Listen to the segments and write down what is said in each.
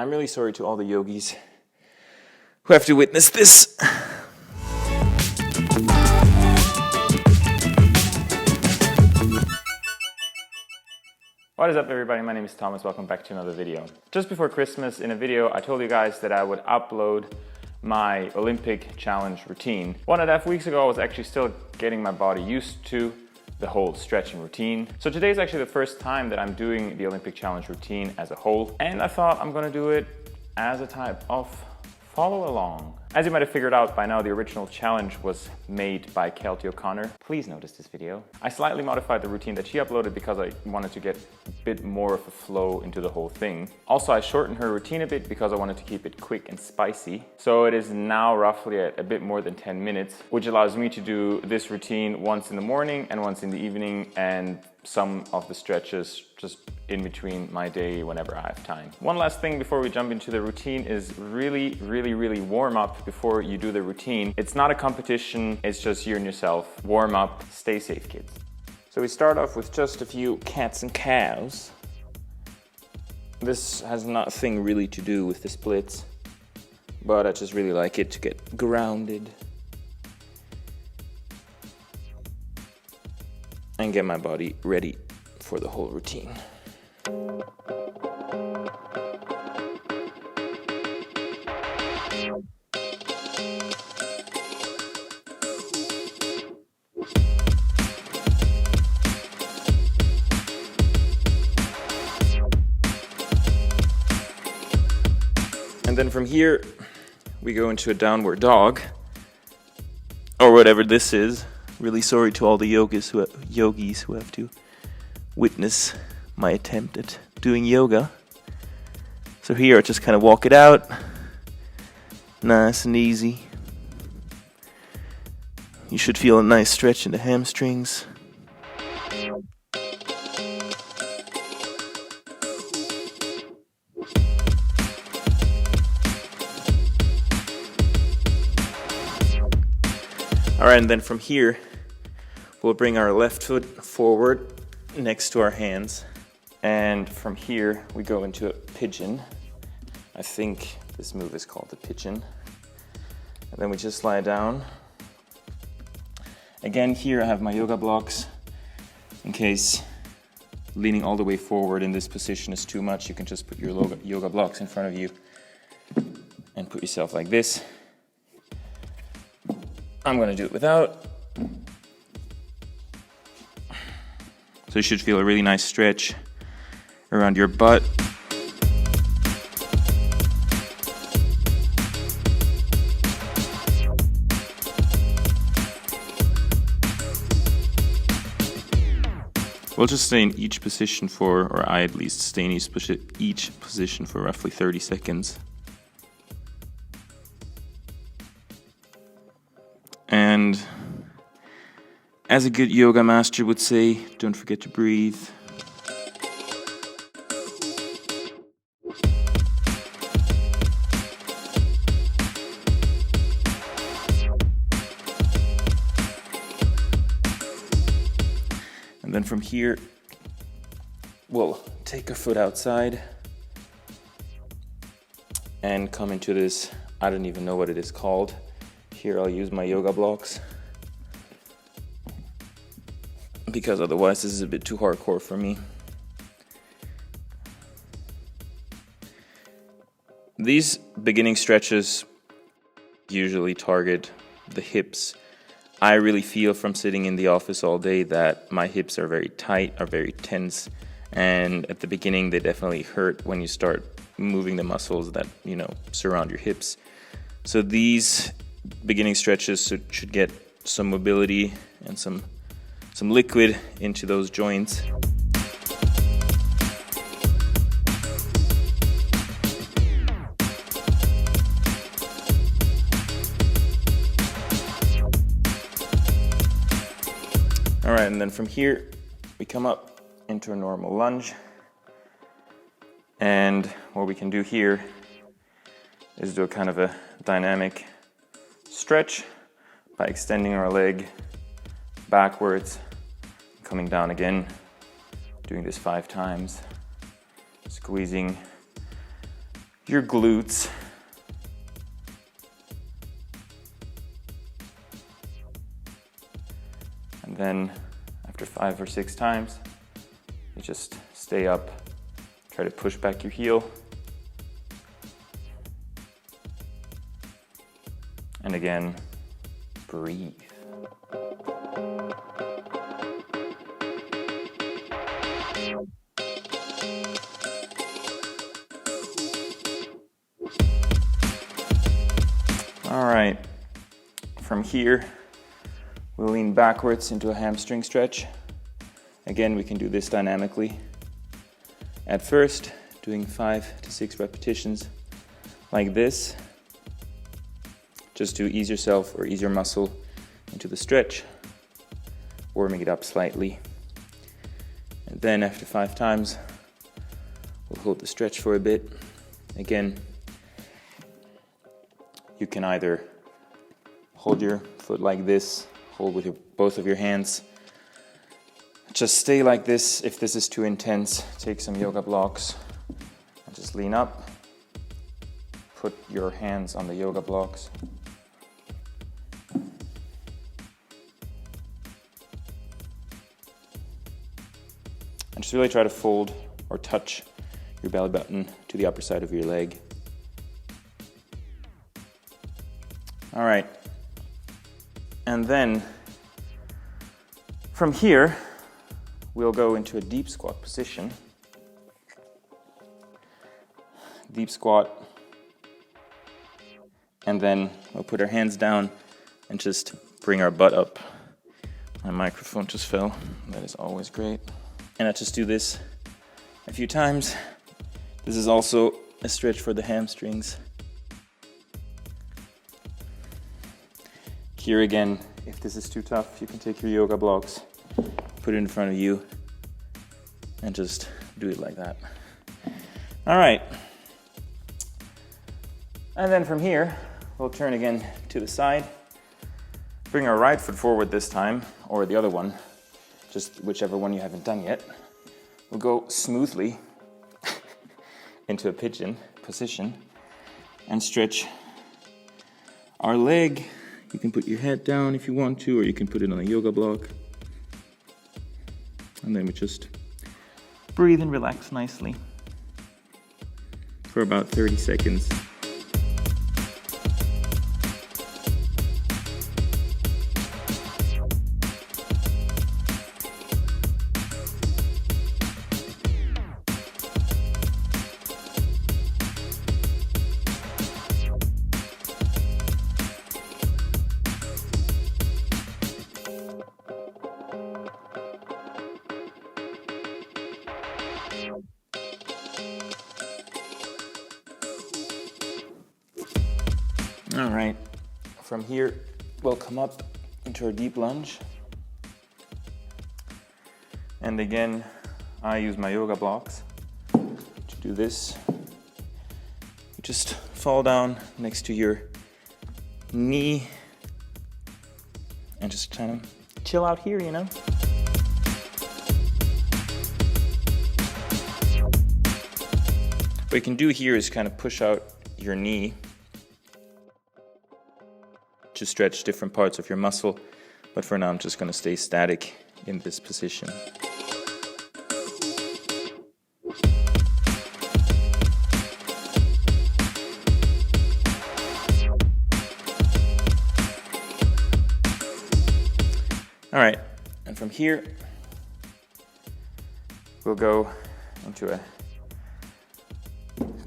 I'm really sorry to all the yogis who have to witness this. What is up everybody, my name is Thomas, welcome back to another video. Just before Christmas in a video I told you guys that I would upload my Olympic challenge routine. 1.5 weeks ago I was actually still getting my body used to the whole stretching routine. So today is actually the first time that I'm doing the Olympic challenge routine as a whole, and I thought I'm gonna do it as a type of follow along. As you might have figured out by now, the original challenge was made by Keltie O'Connor. Please notice this video. I slightly modified the routine that she uploaded because I wanted to get a bit more of a flow into the whole thing. Also, I shortened her routine a bit because I wanted to keep it quick and spicy. So it is now roughly at a bit more than 10 minutes, which allows me to do this routine once in the morning and once in the evening, and some of the stretches just in between my day whenever I have time. One last thing before we jump into the routine is really warm up before you do the routine. It's not a competition, it's just you and yourself. Warm up, stay safe kids. So we start off with just a few cats and cows. This has nothing really to do with the splits, but I just really like it to get grounded and get my body ready for the whole routine. And then from here, we go into a downward dog, or whatever this is. Really sorry to all the yogis who have to witness my attempt at doing yoga. So here, I just kind of walk it out, nice and easy. You should feel a nice stretch in the hamstrings. Alright, and then from here, we'll bring our left foot forward next to our hands. And from here, we go into a pigeon. I think this move is called the pigeon. And then we just lie down. Again, here I have my yoga blocks. In case leaning all the way forward in this position is too much, you can just put your yoga blocks in front of you and put yourself like this. I'm gonna do it without. So you should feel a really nice stretch around your butt. We'll just stay in each position for, or I at least stay in each position for roughly 30 seconds. And as a good yoga master would say, don't forget to breathe. And then from here, we'll take a foot outside and come into this, I don't even know what it is called. Here I'll use my yoga blocks, because otherwise this is a bit too hardcore for me. These beginning stretches usually target the hips. I really feel from sitting in the office all day that my hips are very tight, are very tense, and at the beginning they definitely hurt when you start moving the muscles that, you know, surround your hips. So these beginning stretches should get some mobility and some liquid into those joints. All right, and then from here, we come up into a normal lunge. And what we can do here is do a kind of a dynamic stretch by extending our leg backwards, coming down again, doing this 5 times, squeezing your glutes. And then after 5 or 6 times, you just stay up, try to push back your heel. And again, breathe. All right, from here, we'll lean backwards into a hamstring stretch. Again, we can do this dynamically. At first, doing 5 to 6 repetitions like this, just to ease yourself or ease your muscle into the stretch, warming it up slightly. And then after 5 times, we'll hold the stretch for a bit. Again, you can either hold your foot like this, hold with both of your hands. Just stay like this. If this is too intense, take some yoga blocks and just lean up. Put your hands on the yoga blocks. And just really try to fold or touch your belly button to the upper side of your leg. All right. And then from here, we'll go into a deep squat position. Deep squat. And then we'll put our hands down and just bring our butt up. My microphone just fell. That is always great. And I just do this a few times. This is also a stretch for the hamstrings. Here again, if this is too tough, you can take your yoga blocks, put it in front of you, and just do it like that. All right. And then from here, we'll turn again to the side. Bring our right foot forward this time, or the other one, just whichever one you haven't done yet. We'll go smoothly into a pigeon position and stretch our leg. You can put your head down if you want to, or you can put it on a yoga block. And then we just breathe and relax nicely for about 30 seconds. All right, from here, we'll come up into our deep lunge. And again, I use my yoga blocks to do this. You just fall down next to your knee and just kind of chill out here, you know? What you can do here is kind of push out your knee to stretch different parts of your muscle, but for now I'm just going to stay static in this position. All right, and from here we'll go into a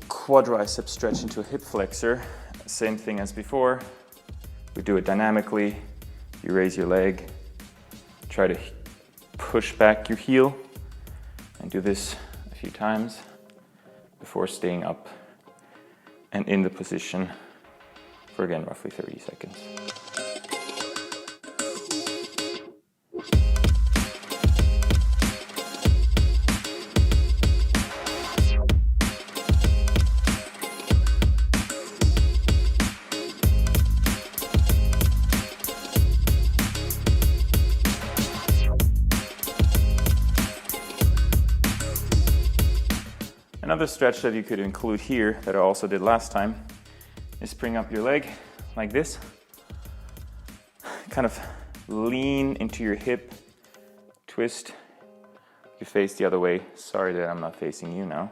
quadricep stretch into a hip flexor. Same thing as before. We do it dynamically. You raise your leg, try to push back your heel, and do this a few times before staying up and in the position for, again, roughly 30 seconds. Another stretch that you could include here that I also did last time is bring up your leg like this. Kind of lean into your hip, twist your face the other way. Sorry that I'm not facing you now.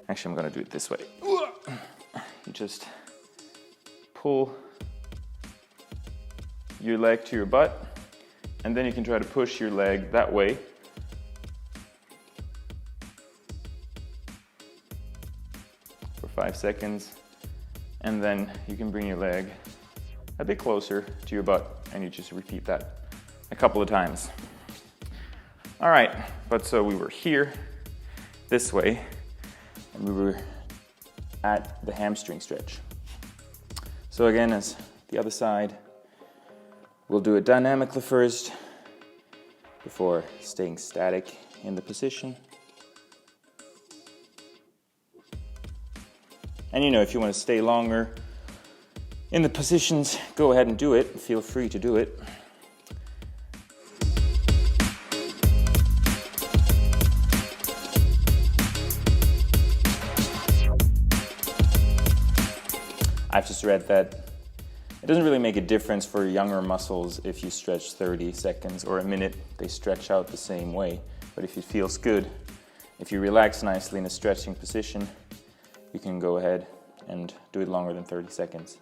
Actually, I'm gonna do it this way. You just pull your leg to your butt, and then you can try to push your leg that way. For 5 seconds, and then you can bring your leg a bit closer to your butt, and you just repeat that a couple of times. All right, but so we were here this way, and we were at the hamstring stretch. So again, as the other side, we'll do it dynamically first before staying static in the position. And you know, if you want to stay longer in the positions, go ahead and do it. Feel free to do it. I've just read that it doesn't really make a difference for younger muscles if you stretch 30 seconds or a minute. They stretch out the same way. But if it feels good, if you relax nicely in a stretching position, you can go ahead and do it longer than 30 seconds.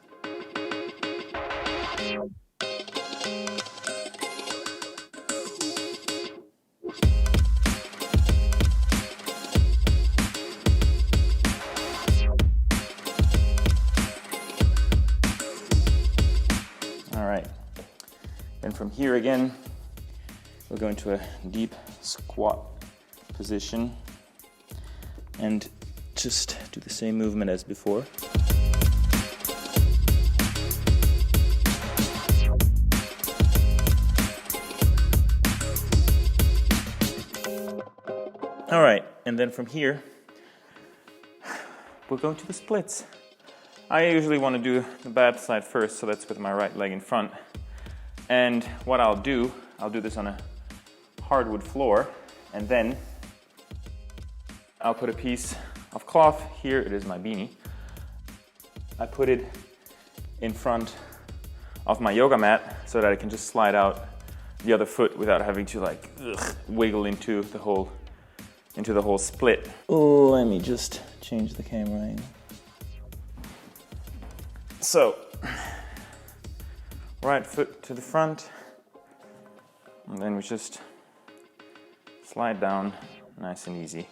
All right, then from here again, we'll go into a deep squat position and just do the same movement as before. All right, and then from here, we'll go to the splits. I usually want to do the bad side first, so that's with my right leg in front. And what I'll do this on a hardwood floor, and then I'll put a piece of cloth. Here it is my beanie. I put it in front of my yoga mat so that I can just slide out the other foot without having to like wiggle into the whole split. Oh, let me just change the camera angle. So, right foot to the front, and then we just slide down nice and easy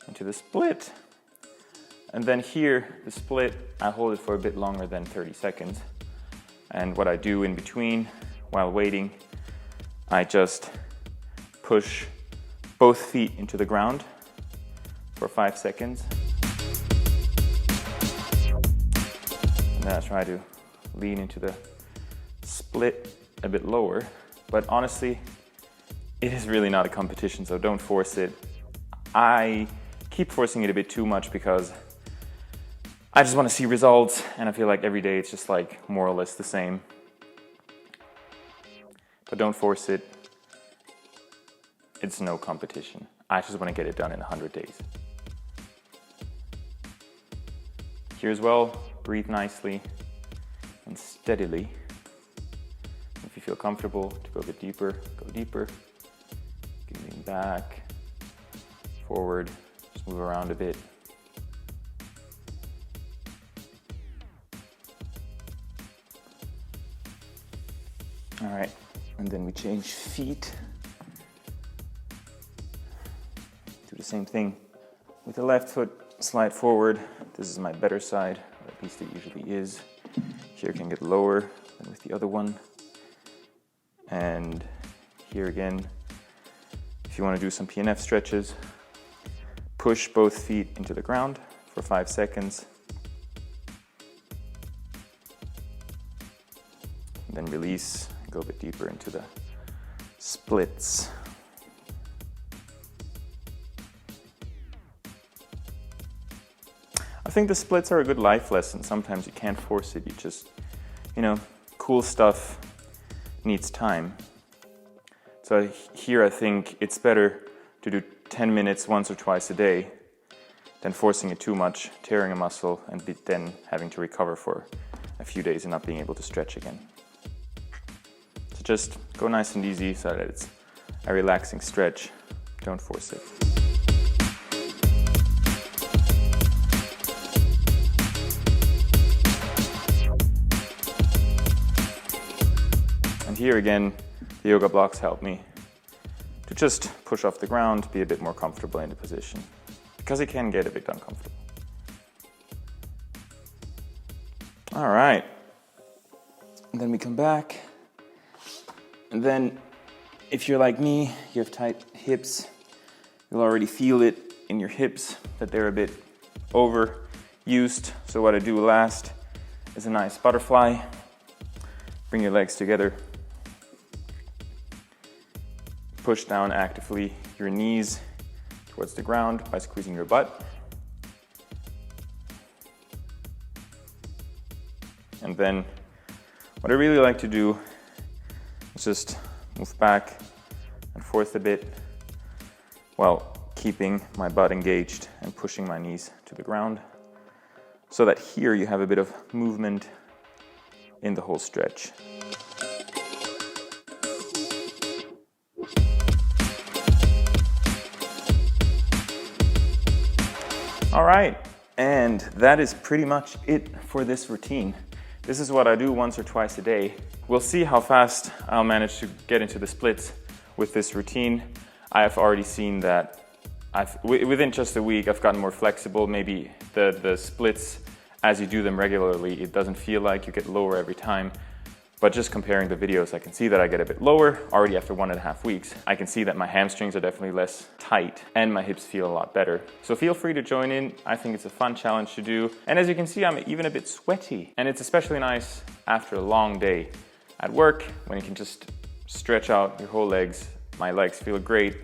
into the split. And then here, the split, I hold it for a bit longer than 30 seconds. And what I do in between, while waiting, I just push both feet into the ground for 5 seconds. And then I try to lean into the split a bit lower. But honestly, it is really not a competition, so don't force it. I keep forcing it a bit too much because I just want to see results, and I feel like every day it's just like more or less the same. But don't force it. It's no competition. I just want to get it done in 100 days. Here as well, breathe nicely and steadily. If you feel comfortable to go a bit deeper, go deeper. Giving back, forward, just move around a bit. All right, and then we change feet. Do the same thing with the left foot, slide forward. This is my better side, or at least it usually is. Here can get lower than with the other one. And here again, if you want to do some PNF stretches, push both feet into the ground for 5 seconds. And then release, go a bit deeper into the splits. I think the splits are a good life lesson. Sometimes you can't force it. You just, cool stuff needs time. So here I think it's better to do 10 minutes once or twice a day than forcing it too much, tearing a muscle, and then having to recover for a few days and not being able to stretch again. So just go nice and easy so that it's a relaxing stretch. Don't force it. And here again, the yoga blocks help me to just push off the ground, be a bit more comfortable in the position, because it can get a bit uncomfortable. All right, and then we come back, and then if you're like me, you have tight hips, you'll already feel it in your hips that they're a bit overused. So what I do last is a nice butterfly. Bring your legs together. Push down actively your knees towards the ground by squeezing your butt. And then what I really like to do is just move back and forth a bit while keeping my butt engaged and pushing my knees to the ground, so that here you have a bit of movement in the whole stretch. All right, and that is pretty much it for this routine. This is what I do once or twice a day. We'll see how fast I'll manage to get into the splits with this routine. I have already seen that within just a week I've gotten more flexible. Maybe the splits, as you do them regularly, it doesn't feel like you get lower every time. But just comparing the videos, I can see that I get a bit lower already after 1.5 weeks. I can see that my hamstrings are definitely less tight and my hips feel a lot better. So feel free to join in. I think it's a fun challenge to do. And as you can see, I'm even a bit sweaty. And it's especially nice after a long day at work when you can just stretch out your whole legs. My legs feel great.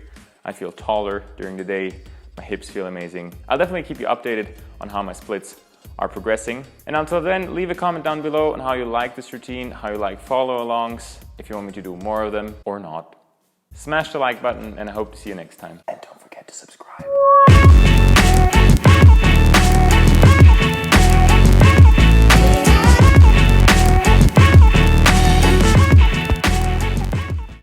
I feel taller during the day. My hips feel amazing. I'll definitely keep you updated on how my splits are progressing. And until then, leave a comment down below on how you like this routine, how you like follow-alongs, if you want me to do more of them or not. Smash the like button and I hope to see you next time. And don't forget to subscribe.